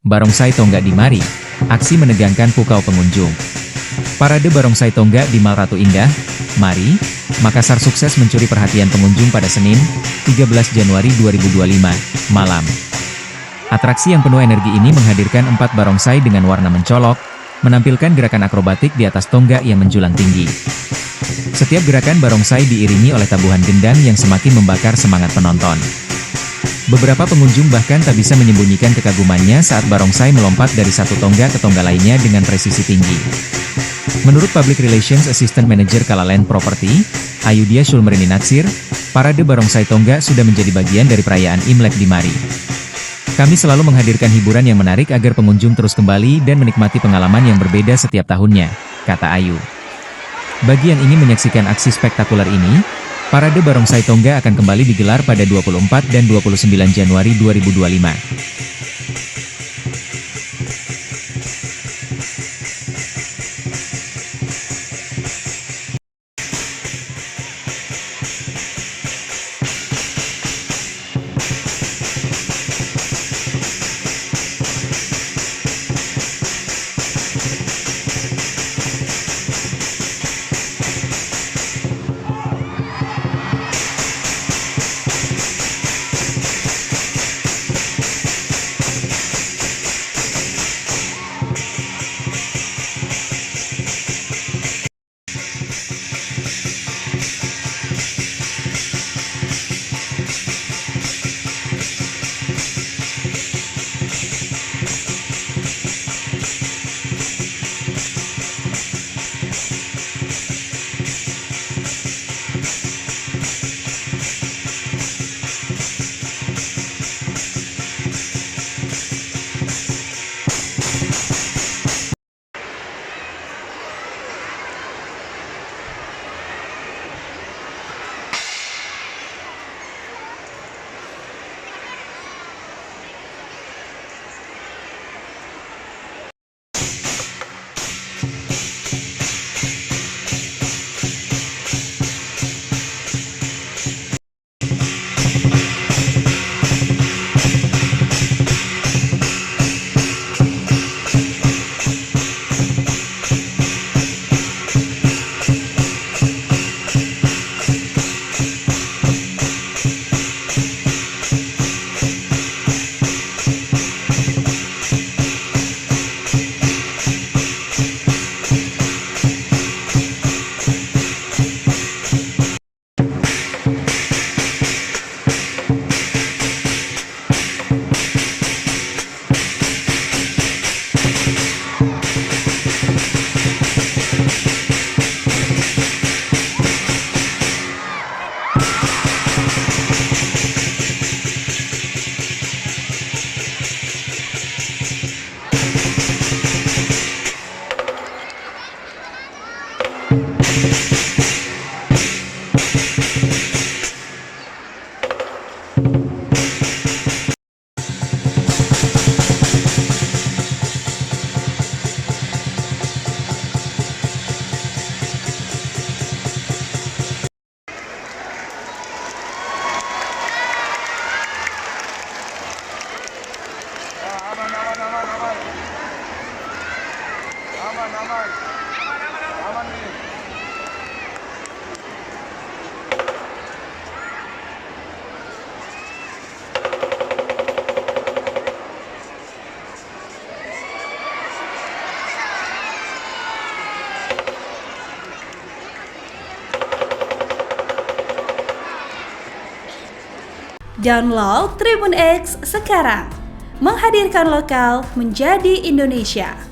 Barongsai Tonggak di Mari, aksi menegangkan pukau pengunjung. Parade Barongsai Tonggak di Mall Ratu Indah, Mari, Makassar sukses mencuri perhatian pengunjung pada Senin, 13 Januari 2025, malam. Atraksi yang penuh energi ini menghadirkan 4 barongsai dengan warna mencolok, menampilkan gerakan akrobatik di atas tonggak yang menjulang tinggi. Setiap gerakan barongsai diiringi oleh tabuhan gendang yang semakin membakar semangat penonton. Beberapa pengunjung bahkan tak bisa menyembunyikan kekagumannya saat barongsai melompat dari satu tonggak ke tonggak lainnya dengan presisi tinggi. Menurut Public Relations Assistant Manager Kalaland Property, Ayudhya Shulmerini Natsir, parade barongsai tonggak sudah menjadi bagian dari perayaan Imlek di Mari. Kami selalu menghadirkan hiburan yang menarik agar pengunjung terus kembali dan menikmati pengalaman yang berbeda setiap tahunnya, kata Ayu. Bagi yang ingin menyaksikan aksi spektakuler ini, parade barongsai tonggak akan kembali digelar pada 24 dan 29 Januari 2025. Aman nih. Download Tribun X sekarang, menghadirkan lokal menjadi Indonesia.